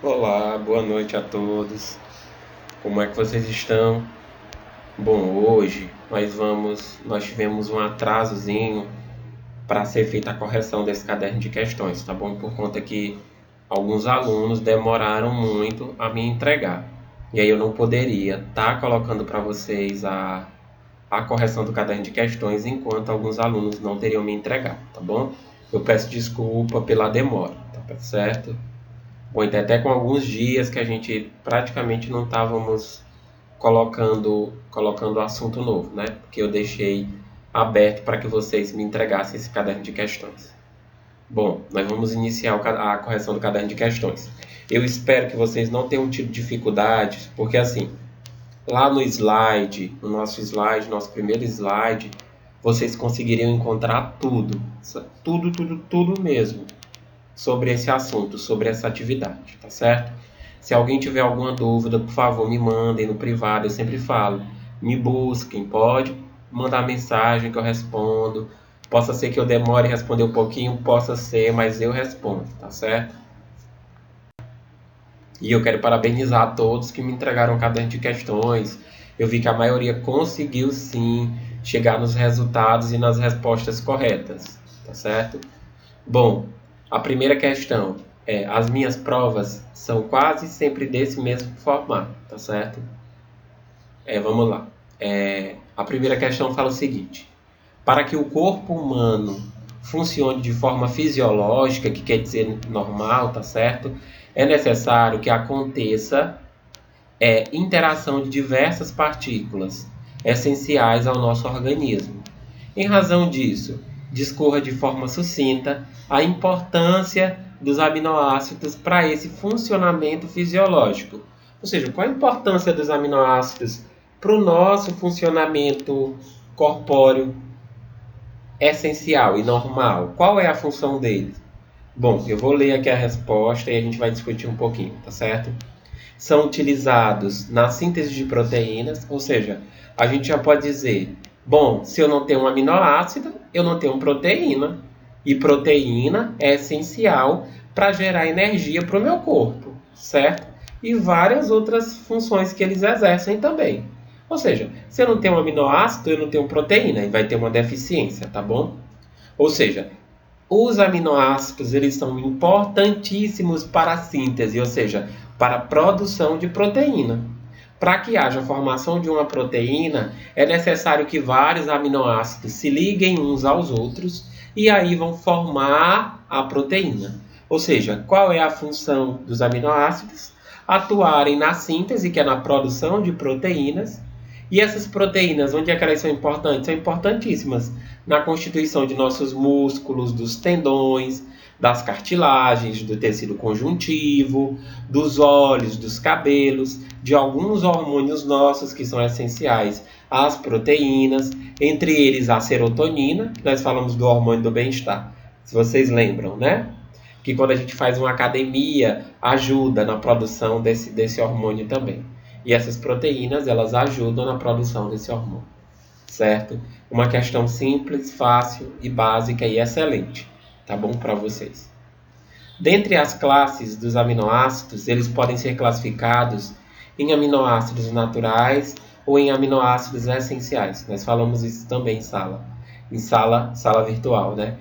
Olá, boa noite a todos. Como é que vocês estão? Bom, hoje nós tivemos um atrasozinho para ser feita a correção desse caderno de questões, tá bom? Por conta que alguns alunos demoraram muito a me entregar. E aí eu não poderia estar colocando para vocês a correção do caderno de questões enquanto alguns alunos não teriam me entregado, tá bom? Eu peço desculpa pela demora, tá certo? Ou então até com alguns dias que a gente praticamente não estávamos colocando assunto novo, né? Porque eu deixei aberto para que vocês me entregassem esse caderno de questões. Bom, nós vamos iniciar a correção do caderno de questões. Eu espero que vocês não tenham tido dificuldades, porque assim, lá no slide, nosso primeiro slide, vocês conseguiriam encontrar tudo mesmo sobre esse assunto, sobre essa atividade, tá certo? Se alguém tiver alguma dúvida, por favor, me mandem no privado, eu sempre falo, me busquem, pode mandar mensagem que eu respondo. Possa ser que eu demore a responder um pouquinho, possa ser, mas eu respondo, tá certo? E eu quero parabenizar a todos que me entregaram o caderno de questões. Eu vi que a maioria conseguiu sim chegar nos resultados e nas respostas corretas, tá certo? Bom, a primeira questão é: as minhas provas são quase sempre desse mesmo formato, tá certo? Vamos lá. A primeira questão fala o seguinte: para que o corpo humano funcione de forma fisiológica, que quer dizer normal, tá certo? É necessário que aconteça interação de diversas partículas essenciais ao nosso organismo. Em razão disso, discorra de forma sucinta a importância dos aminoácidos para esse funcionamento fisiológico. Ou seja, qual a importância dos aminoácidos para o nosso funcionamento corpóreo essencial e normal? Qual é a função deles? Bom, eu vou ler aqui a resposta e a gente vai discutir um pouquinho, tá certo? São utilizados na síntese de proteínas, ou seja, a gente já pode dizer, bom, se eu não tenho um aminoácido, eu não tenho proteína. E proteína é essencial para gerar energia para o meu corpo, certo? E várias outras funções que eles exercem também. Ou seja, se eu não tenho um aminoácido, eu não tenho proteína e vai ter uma deficiência, tá bom? Ou seja, os aminoácidos eles são importantíssimos para a síntese, ou seja, para a produção de proteína. Para que haja a formação de uma proteína, é necessário que vários aminoácidos se liguem uns aos outros e aí vão formar a proteína. Ou seja, qual é a função dos aminoácidos? Atuarem na síntese, que é na produção de proteínas. E essas proteínas, onde é que elas são importantes? São importantíssimas na constituição de nossos músculos, dos tendões, das cartilagens, do tecido conjuntivo, dos olhos, dos cabelos, de alguns hormônios nossos que são essenciais às proteínas, entre eles a serotonina, que nós falamos do hormônio do bem-estar. Se vocês lembram, né? Que quando a gente faz uma academia, ajuda na produção desse hormônio também. E essas proteínas, elas ajudam na produção desse hormônio, certo? Uma questão simples, fácil e básica e excelente, tá bom para vocês? Dentre as classes dos aminoácidos, eles podem ser classificados em aminoácidos naturais ou em aminoácidos essenciais. Nós falamos isso também em sala virtual, né?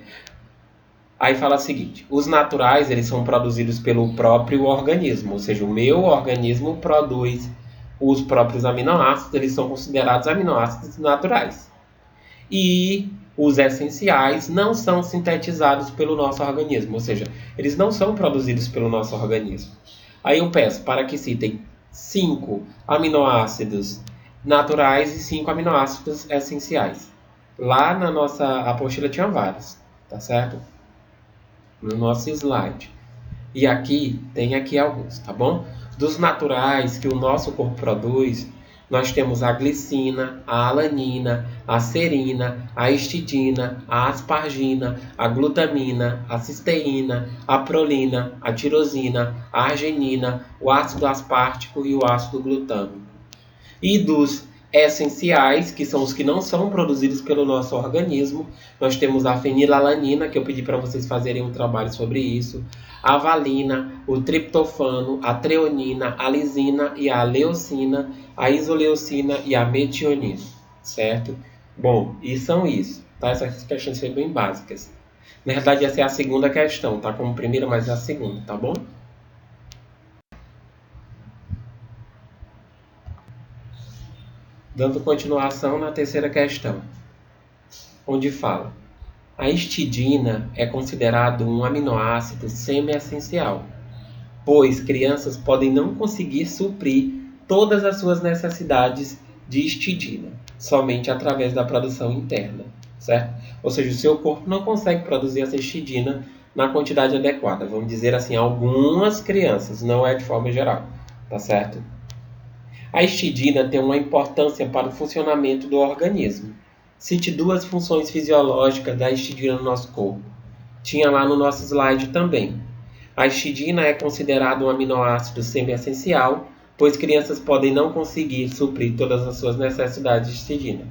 Aí fala o seguinte: os naturais eles são produzidos pelo próprio organismo, ou seja, o meu organismo produz os próprios aminoácidos, eles são considerados aminoácidos naturais. E os essenciais não são sintetizados pelo nosso organismo, ou seja, eles não são produzidos pelo nosso organismo. Aí eu peço para que citem 5 aminoácidos naturais e 5 aminoácidos essenciais. Lá na nossa apostila tinha vários, tá certo? No nosso slide. E aqui tem alguns, tá bom? Dos naturais que o nosso corpo produz, nós temos a glicina, a alanina, a serina, a histidina, a aspargina, a glutamina, a cisteína, a prolina, a tirosina, a arginina, o ácido aspartico e o ácido glutâmico. E dos essenciais, que são os que não são produzidos pelo nosso organismo. Nós temos a fenilalanina, que eu pedi para vocês fazerem um trabalho sobre isso, a valina, o triptofano, a treonina, a lisina e a leucina, a isoleucina e a metionina, certo? Bom, e são isso, tá? Essas questões são bem básicas. Na verdade, essa é a segunda questão, tá? Como primeira, mas é a segunda, tá bom? Dando continuação na terceira questão, onde fala: a histidina é considerado um aminoácido semi-essencial, pois crianças podem não conseguir suprir todas as suas necessidades de histidina, somente através da produção interna, certo? Ou seja, o seu corpo não consegue produzir essa histidina na quantidade adequada. Vamos dizer assim, algumas crianças, não é de forma geral, tá certo? A histidina tem uma importância para o funcionamento do organismo. Cite duas funções fisiológicas da histidina no nosso corpo. Tinha lá no nosso slide também. A histidina é considerada um aminoácido semi-essencial, pois crianças podem não conseguir suprir todas as suas necessidades de histidina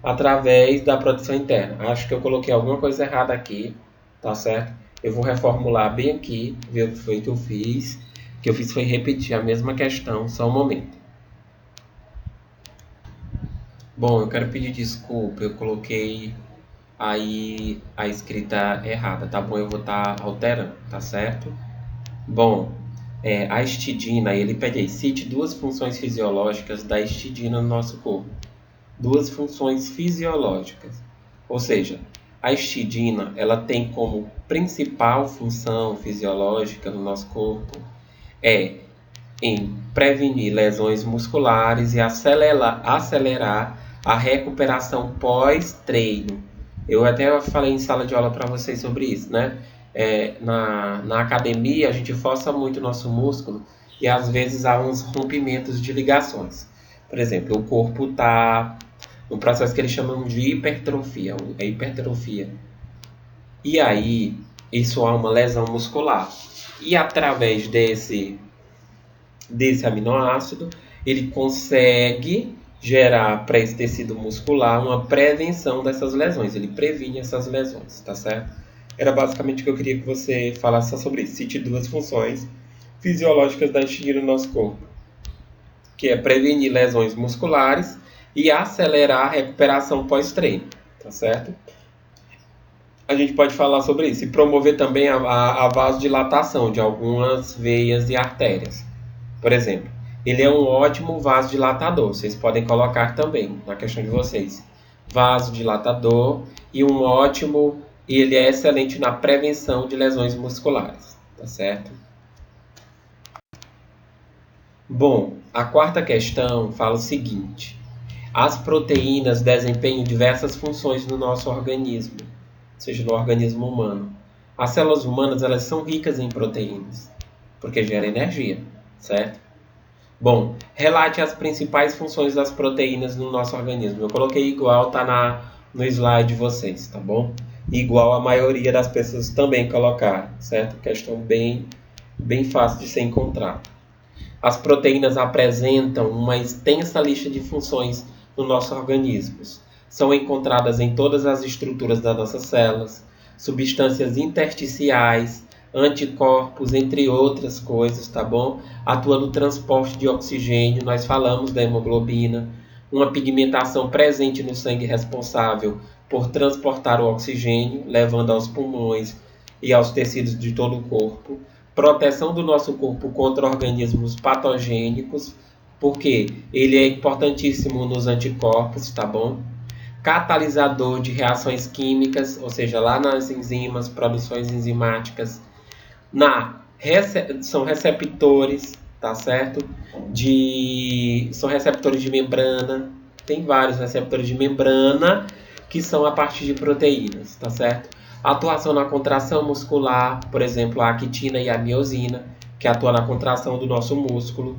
através da produção interna. Acho que eu coloquei alguma coisa errada aqui, tá certo? Eu vou reformular bem aqui, ver o que foi que eu fiz. O que eu fiz foi repetir a mesma questão, só um momento. Bom, eu quero pedir desculpa, eu coloquei aí a escrita errada, tá bom? Eu vou estar alterando, tá certo? Bom, a histidina, ele pede aí, cite duas funções fisiológicas da histidina no nosso corpo. Duas funções fisiológicas. Ou seja, a histidina, ela tem como principal função fisiológica no nosso corpo em prevenir lesões musculares e acelerar a recuperação pós-treino. Eu até falei em sala de aula para vocês sobre isso, né? Na academia, a gente força muito o nosso músculo e às vezes há uns rompimentos de ligações. Por exemplo, o corpo está no processo que eles chamam de hipertrofia, hipertrofia. E aí, isso há uma lesão muscular. E através desse aminoácido, ele consegue gerar para esse tecido muscular uma prevenção dessas lesões. Ele previne essas lesões, tá certo? Era basicamente o que eu queria que você falasse só sobre isso. Cite duas funções fisiológicas da histidina no nosso corpo, que é prevenir lesões musculares e acelerar a recuperação pós-treino, tá certo? A gente pode falar sobre isso e promover também a vasodilatação de algumas veias e artérias. Por exemplo, ele é um ótimo vasodilatador. Vocês podem colocar também na questão de vocês. Vasodilatador e ele é excelente na prevenção de lesões musculares, tá certo? Bom, a quarta questão fala o seguinte: as proteínas desempenham diversas funções no nosso organismo, ou seja, no organismo humano. As células humanas, elas são ricas em proteínas, porque geram energia, certo? Bom, relate as principais funções das proteínas no nosso organismo. Eu coloquei igual, tá no slide de vocês, tá bom? Igual a maioria das pessoas também colocaram, certo? Questão bem fácil de ser encontrada. As proteínas apresentam uma extensa lista de funções no nosso organismo. São encontradas em todas as estruturas das nossas células, substâncias intersticiais, anticorpos, entre outras coisas, tá bom? Atua no transporte de oxigênio, nós falamos da hemoglobina, uma pigmentação presente no sangue responsável por transportar o oxigênio, levando aos pulmões e aos tecidos de todo o corpo, proteção do nosso corpo contra organismos patogênicos, porque ele é importantíssimo nos anticorpos, tá bom? Catalisador de reações químicas, ou seja, lá nas enzimas, produções enzimáticas, são receptores, tá certo? São receptores de membrana, tem vários receptores de membrana que são a partir de proteínas, tá certo? Atuação na contração muscular, por exemplo, a actina e a miosina, que atua na contração do nosso músculo,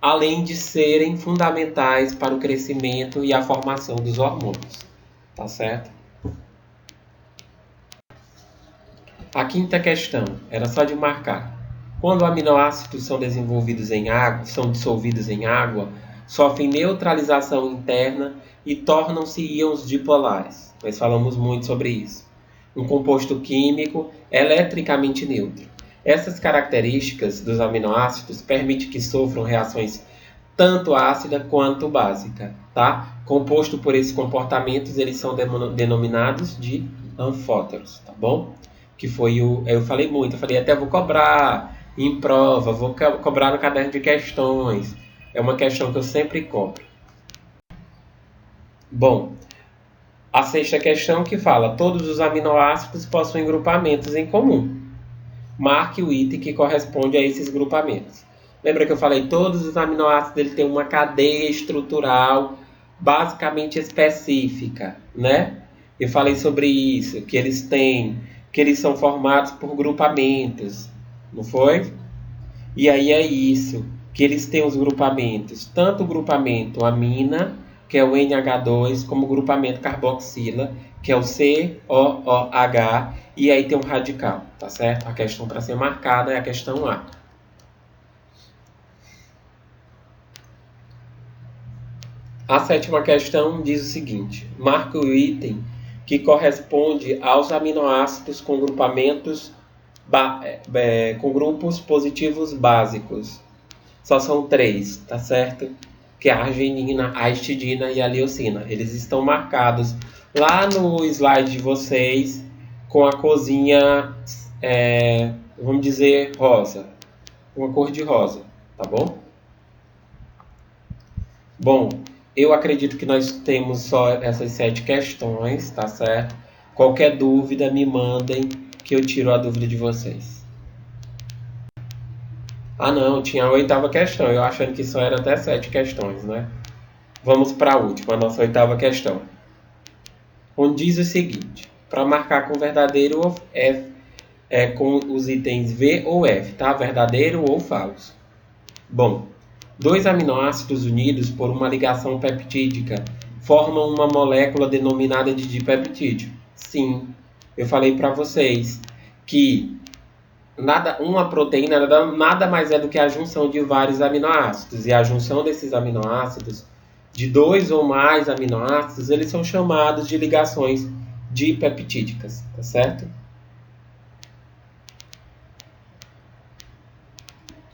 além de serem fundamentais para o crescimento e a formação dos hormônios, tá certo? A quinta questão era só de marcar. Quando aminoácidos são dissolvidos em água, sofrem neutralização interna e tornam-se íons dipolares. Nós falamos muito sobre isso. Um composto químico eletricamente neutro. Essas características dos aminoácidos permitem que sofram reações tanto ácida quanto básica, tá? Composto por esses comportamentos, eles são denominados de anfóteros, tá bom? Que foi eu falei muito, eu falei até vou cobrar em prova, vou cobrar no caderno de questões. É uma questão que eu sempre cobro. Bom, a sexta questão que fala, todos os aminoácidos possuem grupamentos em comum. Marque o item que corresponde a esses grupamentos. Lembra que eu falei, todos os aminoácidos ele têm uma cadeia estrutural basicamente específica, né? Eu falei sobre isso, que eles são formados por grupamentos, não foi? E aí é isso, que eles têm os grupamentos, tanto o grupamento amina, que é o NH2, como o grupamento carboxila, que é o COOH, e aí tem um radical, tá certo? A questão para ser marcada é a questão A. A sétima questão diz o seguinte, marque o item que corresponde aos aminoácidos com grupamentos com grupos positivos básicos. Só são 3, tá certo? Que é a arginina, a histidina e a leucina. Eles estão marcados lá no slide de vocês com a corzinha, vamos dizer, rosa. Uma cor de rosa, tá bom? Bom, eu acredito que nós temos só essas 7 questões, tá certo? Qualquer dúvida, me mandem que eu tiro a dúvida de vocês. Ah não, tinha a 8ª questão, eu achando que só era até 7 questões, né? Vamos para a última, a nossa 8ª questão. Onde diz o seguinte, para marcar com verdadeiro ou F, com os itens V ou F, tá? Verdadeiro ou falso. Bom, 2 aminoácidos unidos por uma ligação peptídica formam uma molécula denominada de dipeptídeo. Sim, eu falei para vocês que uma proteína nada mais é do que a junção de vários aminoácidos. E a junção desses aminoácidos, de 2 ou mais aminoácidos, eles são chamados de ligações dipeptídicas, tá certo?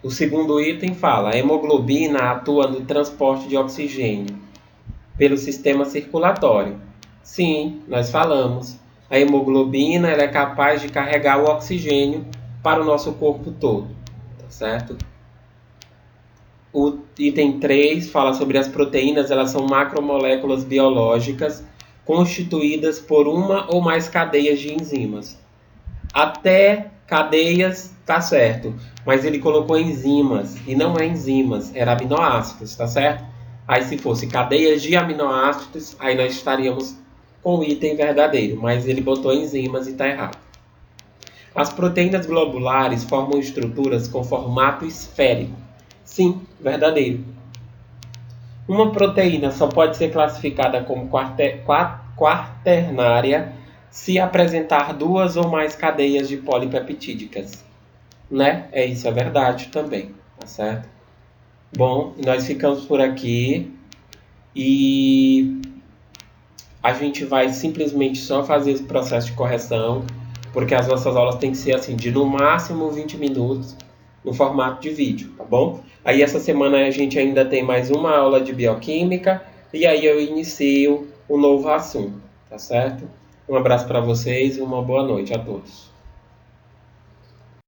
O segundo item fala, a hemoglobina atua no transporte de oxigênio pelo sistema circulatório. Sim, nós falamos. A hemoglobina ela é capaz de carregar o oxigênio para o nosso corpo todo, tá certo? O item 3 fala sobre as proteínas, elas são macromoléculas biológicas constituídas por uma ou mais cadeias de enzimas. Até cadeias, tá certo, mas ele colocou enzimas, e não é enzimas, era aminoácidos, tá certo? Aí se fosse cadeias de aminoácidos, aí nós estaríamos com o item verdadeiro, mas ele botou enzimas e está errado. As proteínas globulares formam estruturas com formato esférico. Sim, verdadeiro. Uma proteína só pode ser classificada como quaternária se apresentar 2 ou mais cadeias de polipeptídicas. Né? Isso é verdade também, tá certo? Bom, nós ficamos por aqui e a gente vai simplesmente só fazer esse processo de correção, porque as nossas aulas têm que ser assim, de no máximo 20 minutos no formato de vídeo, tá bom? Aí essa semana a gente ainda tem mais uma aula de bioquímica e aí eu inicio um novo assunto, tá certo? Um abraço para vocês e uma boa noite a todos.